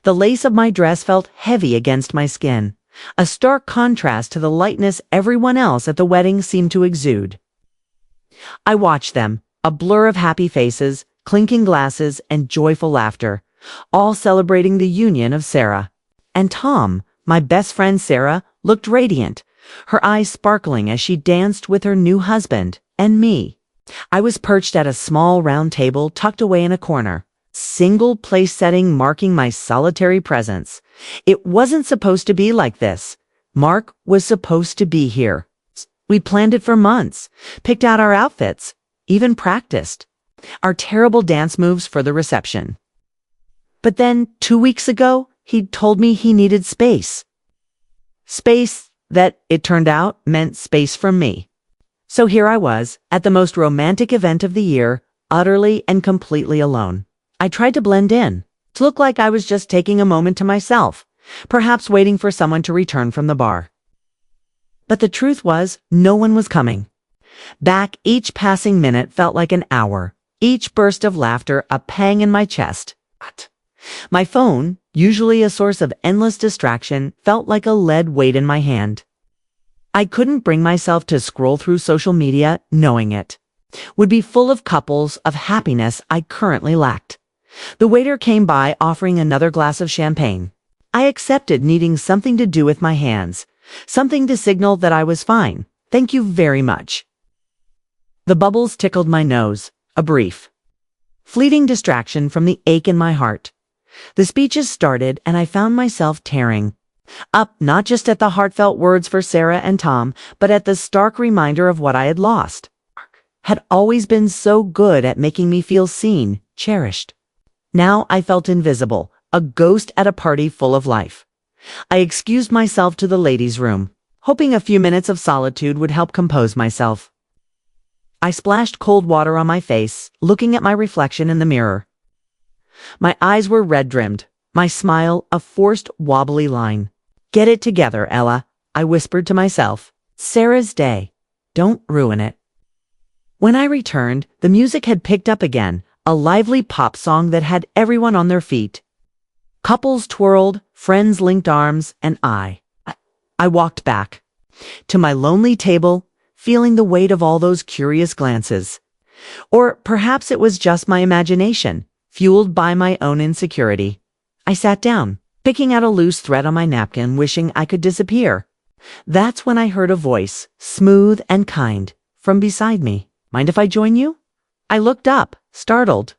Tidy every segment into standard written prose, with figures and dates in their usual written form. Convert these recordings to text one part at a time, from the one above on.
The lace of my dress felt heavy against my skin, a stark contrast to the lightness everyone else at the wedding seemed to exude. I watched them, a blur of happy faces, clinking glasses, and joyful laughter, all celebrating the union of Sarah. And Tom, my best friend Sarah, looked radiant, her eyes sparkling as she danced with her new husband and me. I was perched at a small round table tucked away in a corner, single place setting marking my solitary presence. It wasn't supposed to be like this. Mark was supposed to be here. We planned it for months, picked out our outfits, even practiced our terrible dance moves for the reception. But then 2 weeks ago, he'd told me he needed space. Space that, it turned out, meant space from me. So here I was, at the most romantic event of the year, utterly and completely alone. I tried to blend in, to look like I was just taking a moment to myself, perhaps waiting for someone to return from the bar. But the truth was, no one was coming. Back, each passing minute felt like an hour, each burst of laughter a pang in my chest. My phone, usually a source of endless distraction, felt like a lead weight in my hand. I couldn't bring myself to scroll through social media knowing it would be full of couples of happiness I currently lacked. The waiter came by offering another glass of champagne. I accepted, needing something to do with my hands, something to signal that I was fine. Thank you very much. The bubbles tickled my nose, a brief, fleeting distraction from the ache in my heart. The speeches started and I found myself tearing up, not just at the heartfelt words for Sarah and Tom, but at the stark reminder of what I had lost. Mark had always been so good at making me feel seen, cherished. Now I felt invisible, a ghost at a party full of life. I excused myself to the ladies' room, hoping a few minutes of solitude would help compose myself. I splashed cold water on my face, looking at my reflection in the mirror. My eyes were red-rimmed, my smile a forced, wobbly line. Get it together, Ella, I whispered to myself. Sarah's day. Don't ruin it. When I returned, the music had picked up again, a lively pop song that had everyone on their feet. Couples twirled, friends linked arms, and I walked back to my lonely table, feeling the weight of all those curious glances. Or perhaps it was just my imagination, fueled by my own insecurity. I sat down, picking out a loose thread on my napkin, wishing I could disappear. That's when I heard a voice, smooth and kind, from beside me. Mind if I join you? I looked up, startled.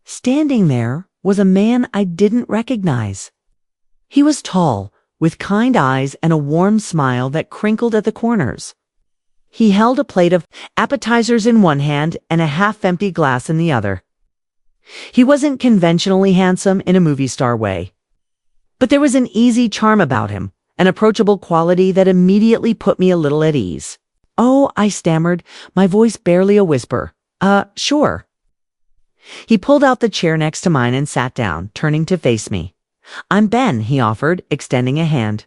Standing there was a man I didn't recognize. He was tall, with kind eyes and a warm smile that crinkled at the corners. He held a plate of appetizers in one hand and a half-empty glass in the other. He wasn't conventionally handsome in a movie star way, but there was an easy charm about him, an approachable quality that immediately put me a little at ease. Oh, I stammered, my voice barely a whisper. Sure. He pulled out the chair next to mine and sat down, turning to face me. I'm Ben, he offered, extending a hand.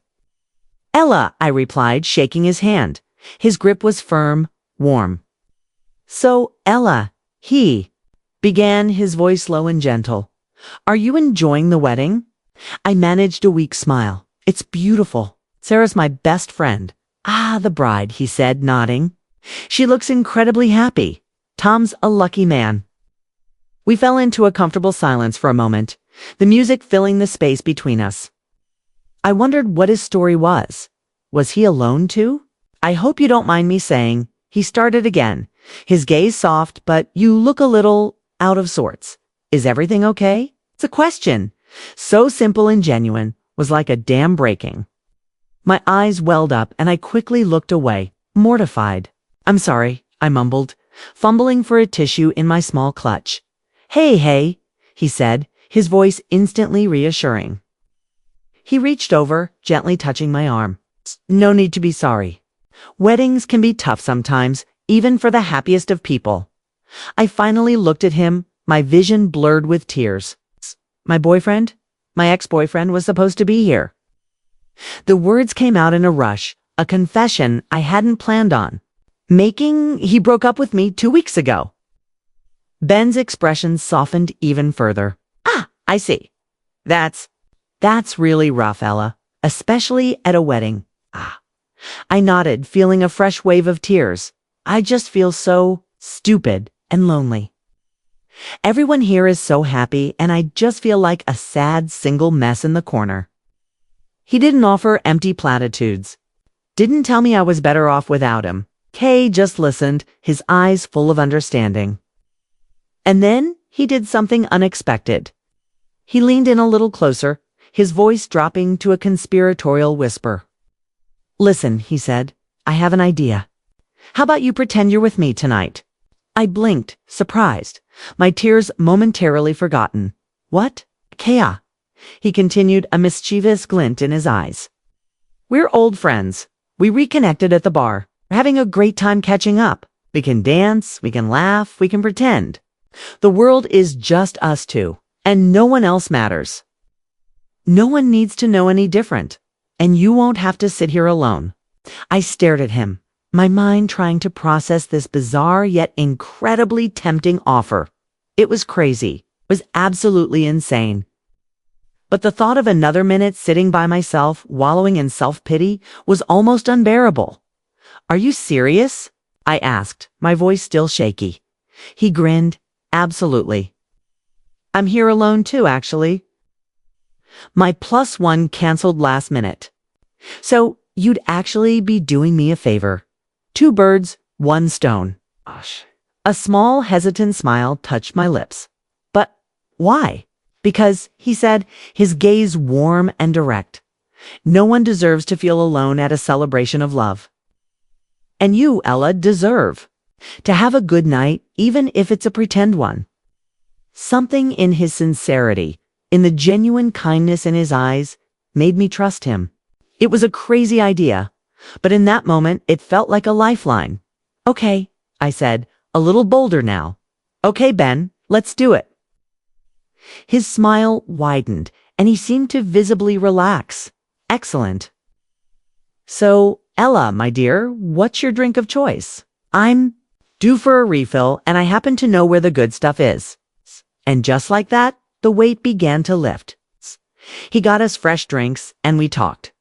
Ella, I replied, shaking his hand. His grip was firm, warm. So, Ella, he began, his voice low and gentle. Are you enjoying the wedding? I managed a weak smile. It's beautiful. Sarah's my best friend. Ah, the bride, he said, nodding. She looks incredibly happy. Tom's a lucky man. We fell into a comfortable silence for a moment, the music filling the space between us. I wondered what his story was. Was he alone too? I hope you don't mind me saying, he started again, his gaze soft, but you look a little out of sorts. Is everything okay? It's a question, so simple and genuine, was like a dam breaking. My eyes welled up and I quickly looked away, mortified. I'm sorry, I mumbled, fumbling for a tissue in my small clutch. Hey, he said, his voice instantly reassuring. He reached over, gently touching my arm. No need to be sorry. Weddings can be tough sometimes, even for the happiest of people. I finally looked at him, my vision blurred with tears. My ex-boyfriend was supposed to be here. The words came out in a rush, a confession I hadn't planned on. He broke up with me 2 weeks ago. Ben's expression softened even further. Ah, I see. That's That's really rough, Ella, especially at a wedding. Ah. I nodded, feeling a fresh wave of tears. I just feel so stupid and lonely. Everyone here is so happy, and I just feel like a sad single mess in the corner. He didn't offer empty platitudes. Didn't tell me I was better off without him. Kay just listened, his eyes full of understanding. And then he did something unexpected. He leaned in a little closer, his voice dropping to a conspiratorial whisper. "Listen," he said, "I have an idea. How about you pretend you're with me tonight?" I blinked, surprised, my tears momentarily forgotten. "What? Kea?" He continued, a mischievous glint in his eyes. "We're old friends. We reconnected at the bar. We're having a great time catching up. We can dance, we can laugh, we can pretend. The world is just us two, and no one else matters. No one needs to know any different, and you won't have to sit here alone." I stared at him, my mind trying to process this bizarre yet incredibly tempting offer. It was crazy. It was absolutely insane. But the thought of another minute sitting by myself, wallowing in self-pity, was almost unbearable. "Are you serious?" I asked, my voice still shaky. He grinned. "Absolutely. I'm here alone too, actually. My +1 canceled last minute. So you'd actually be doing me a favor. 2 birds, 1 stone." Gosh. A small, hesitant smile touched my lips. "But why?" "Because," he said, his gaze warm and direct, "no one deserves to feel alone at a celebration of love. And you, Ella, deserve to have a good night, even if it's a pretend one." Something in his sincerity, in the genuine kindness in his eyes, made me trust him. It was a crazy idea, but in that moment it felt like a lifeline. "Okay," I said, a little bolder now. "Okay, Ben, let's do it." His smile widened, and he seemed to visibly relax. "Excellent. So, Ella, my dear, what's your drink of choice? I'm due for a refill, and I happen to know where the good stuff is." And just like that, the weight began to lift. He got us fresh drinks, and we talked.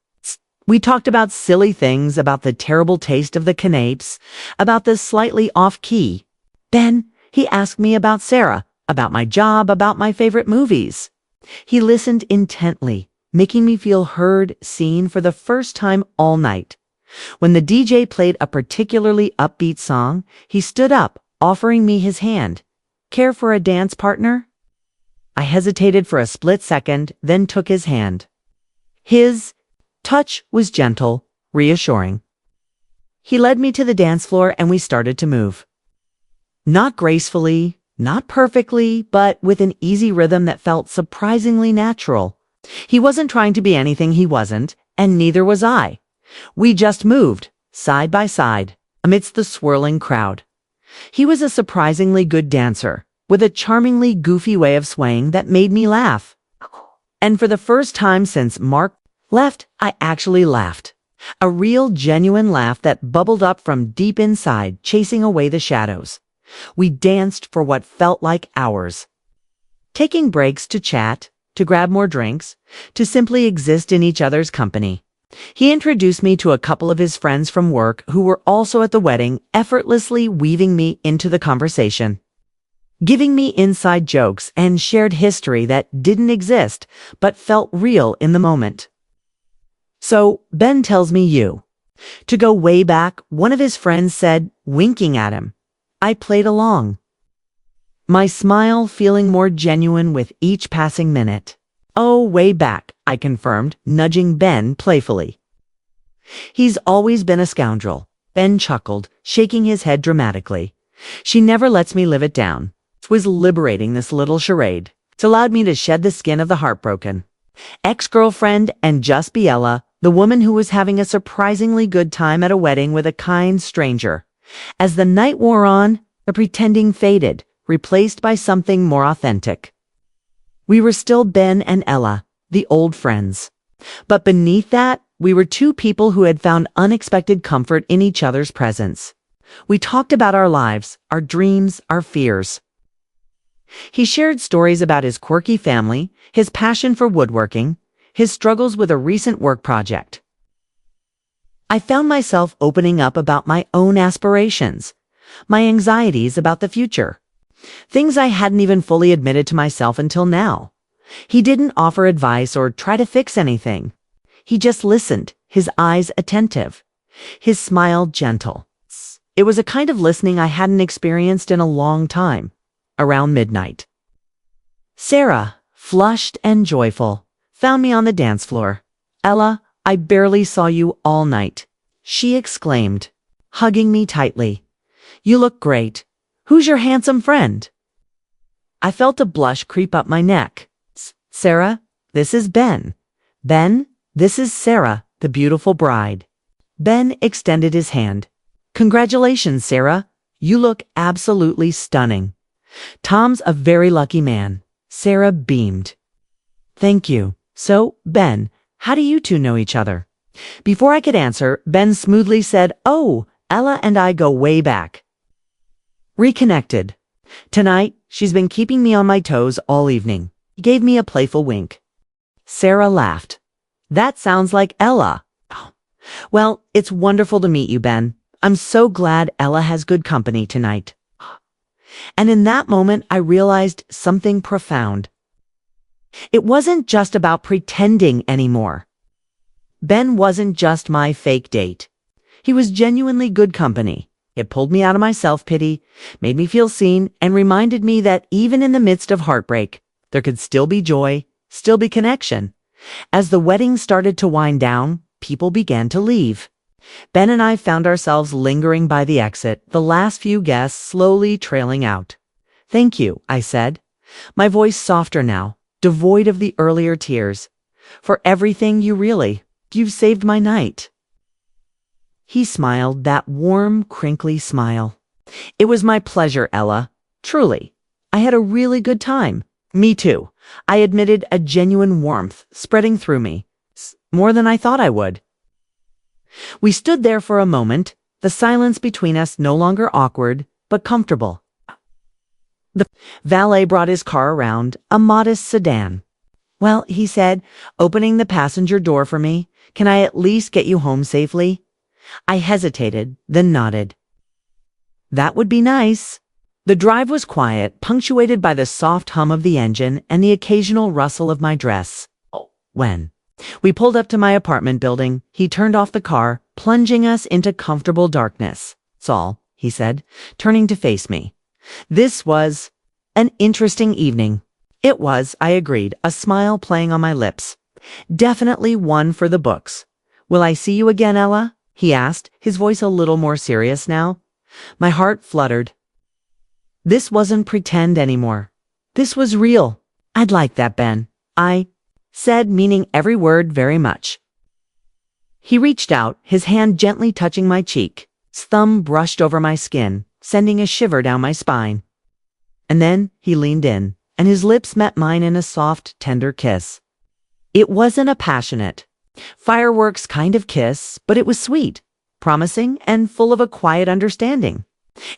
We talked about silly things, about the terrible taste of the canapes, about the slightly off-key. Then he asked me about Sarah, about my job, about my favorite movies. He listened intently, making me feel heard, seen for the first time all night. When the DJ played a particularly upbeat song, he stood up, offering me his hand. "Care for a dance partner?" I hesitated for a split second, then took his hand. His touch was gentle, reassuring. He led me to the dance floor and we started to move. Not gracefully, not perfectly, but with an easy rhythm that felt surprisingly natural. He wasn't trying to be anything he wasn't, and neither was I. We just moved, side by side, amidst the swirling crowd. He was a surprisingly good dancer, with a charmingly goofy way of swaying that made me laugh. And for the first time since Mark left, I actually laughed. A real, genuine laugh that bubbled up from deep inside, chasing away the shadows. We danced for what felt like hours, taking breaks to chat, to grab more drinks, to simply exist in each other's company. He introduced me to a couple of his friends from work who were also at the wedding, effortlessly weaving me into the conversation, giving me inside jokes and shared history that didn't exist but felt real in the moment. "So, Ben tells me you." To go way back, one of his friends said, winking at him. I played along, my smile feeling more genuine with each passing minute. "Oh, way back," I confirmed, nudging Ben playfully. "He's always been a scoundrel," Ben chuckled, shaking his head dramatically. "She never lets me live it down." It was liberating, this little charade. It's allowed me to shed the skin of the heartbroken ex-girlfriend and just be Ella, the woman who was having a surprisingly good time at a wedding with a kind stranger. As the night wore on, the pretending faded, replaced by something more authentic. We were still Ben and Ella, the old friends. But beneath that, we were two people who had found unexpected comfort in each other's presence. We talked about our lives, our dreams, our fears. He shared stories about his quirky family, his passion for woodworking, his struggles with a recent work project. I found myself opening up about my own aspirations, my anxieties about the future, things I hadn't even fully admitted to myself until now. He didn't offer advice or try to fix anything. He just listened, his eyes attentive, his smile gentle. It was a kind of listening I hadn't experienced in a long time. Around midnight, Sarah, flushed and joyful, found me on the dance floor. "Ella, I barely saw you all night," she exclaimed, hugging me tightly. "You look great. Who's your handsome friend?" I felt a blush creep up my neck. "Sarah, this is Ben. Ben, this is Sarah, the beautiful bride." Ben extended his hand. "Congratulations, Sarah. You look absolutely stunning." "Tom's a very lucky man." Sarah beamed. "Thank you. So, Ben, how do you two know each other?" Before I could answer, Ben smoothly said, "Oh, Ella and I go way back. Reconnected. Tonight, she's been keeping me on my toes all evening." He gave me a playful wink. Sarah laughed. "That sounds like Ella." "Oh. Well, it's wonderful to meet you, Ben. I'm so glad Ella has good company tonight." And in that moment, I realized something profound. It wasn't just about pretending anymore. Ben wasn't just my fake date. He was genuinely good company. It pulled me out of my self-pity, made me feel seen, and reminded me that even in the midst of heartbreak, there could still be joy, still be connection. As the wedding started to wind down, people began to leave. Ben and I found ourselves lingering by the exit, the last few guests slowly trailing out. "Thank you," I said, my voice softer now, devoid of the earlier tears. "For everything you've saved my night." He smiled, that warm, crinkly smile. "It was my pleasure, Ella. Truly. I had a really good time." "Me too," I admitted, a genuine warmth spreading through me. "More than I thought I would." We stood there for a moment, the silence between us no longer awkward, but comfortable. The valet brought his car around, a modest sedan. "Well," he said, opening the passenger door for me, "can I at least get you home safely?" I hesitated, then nodded. "That would be nice." The drive was quiet, punctuated by the soft hum of the engine and the occasional rustle of my dress. When we pulled up to my apartment building, he turned off the car, plunging us into comfortable darkness. "That's all," he said, turning to face me. This was an interesting evening. It was, I agreed, a smile playing on my lips. "Definitely one for the books." "Will I see you again, Ella?" he asked, his voice a little more serious now. My heart fluttered. This wasn't pretend anymore. This was real. "I'd like that, Ben," I said, meaning every word very much. He reached out, his hand gently touching my cheek. His thumb brushed over my skin, sending a shiver down my spine. And then he leaned in, and his lips met mine in a soft, tender kiss. It wasn't a passionate, fireworks kind of kiss, but it was sweet, promising, and full of a quiet understanding.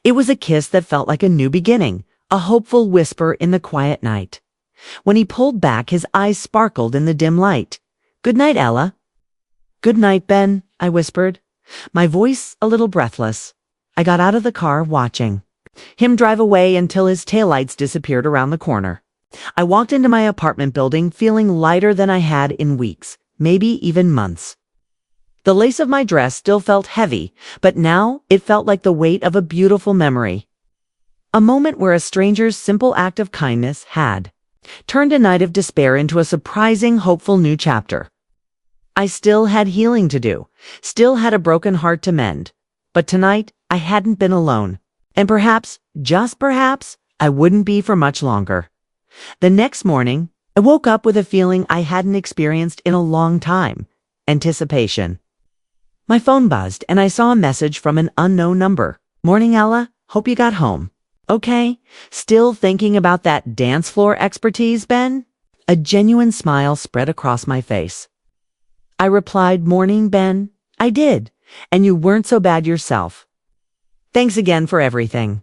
It was a kiss that felt like a new beginning, a hopeful whisper in the quiet night. When he pulled back, his eyes sparkled in the dim light. "Good night, Ella." "Good night, Ben," I whispered, my voice a little breathless. I got out of the car, watching him drive away until his taillights disappeared around the corner. I walked into my apartment building feeling lighter than I had in weeks, maybe even months. The lace of my dress still felt heavy, but now it felt like the weight of a beautiful memory. A moment where a stranger's simple act of kindness had turned a night of despair into a surprising, hopeful new chapter. I still had healing to do, still had a broken heart to mend, but tonight I hadn't been alone, and perhaps, just perhaps, I wouldn't be for much longer. The next morning, I woke up with a feeling I hadn't experienced in a long time: anticipation. My phone buzzed, and I saw a message from an unknown number. "Morning, Ella. Hope you got home." "Okay. Still thinking about that dance floor expertise, Ben?" A genuine smile spread across my face. I replied, "Morning, Ben. I did. And you weren't so bad yourself. Thanks again for everything."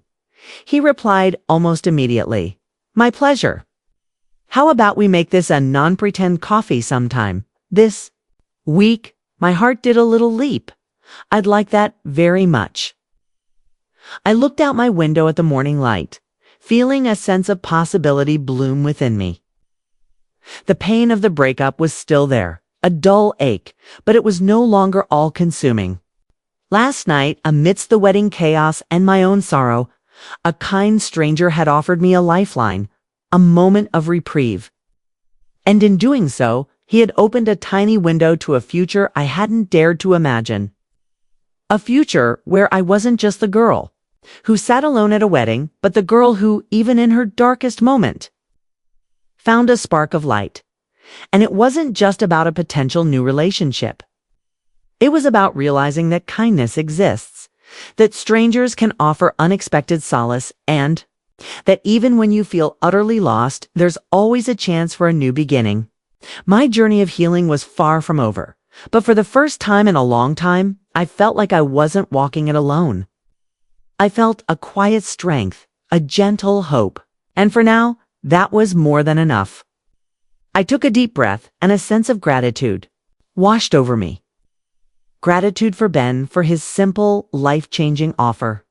He replied almost immediately, "My pleasure." How about we make this a non-pretend coffee sometime? This week, my heart did a little leap. I'd like that very much. I looked out my window at the morning light, feeling a sense of possibility bloom within me. The pain of the breakup was still there, a dull ache, but it was no longer all-consuming. Last night, amidst the wedding chaos and my own sorrow, a kind stranger had offered me a lifeline, a moment of reprieve. And in doing so, he had opened a tiny window to a future I hadn't dared to imagine. A future where I wasn't just the girl who sat alone at a wedding, but the girl who, even in her darkest moment, found a spark of light. And it wasn't just about a potential new relationship. It was about realizing that kindness exists, that strangers can offer unexpected solace, and that even when you feel utterly lost, there's always a chance for a new beginning. My journey of healing was far from over, but for the first time in a long time, I felt like I wasn't walking it alone. I felt a quiet strength, a gentle hope, and for now, that was more than enough. I took a deep breath, and a sense of gratitude washed over me. Gratitude for Ben, for his simple, life-changing offer,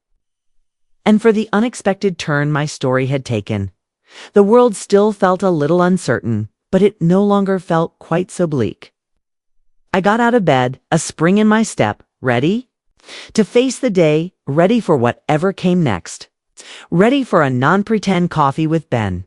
and for the unexpected turn my story had taken. The world still felt a little uncertain, but it no longer felt quite so bleak. I got out of bed, a spring in my step, ready to face the day, ready for whatever came next, ready for a non-pretend coffee with Ben.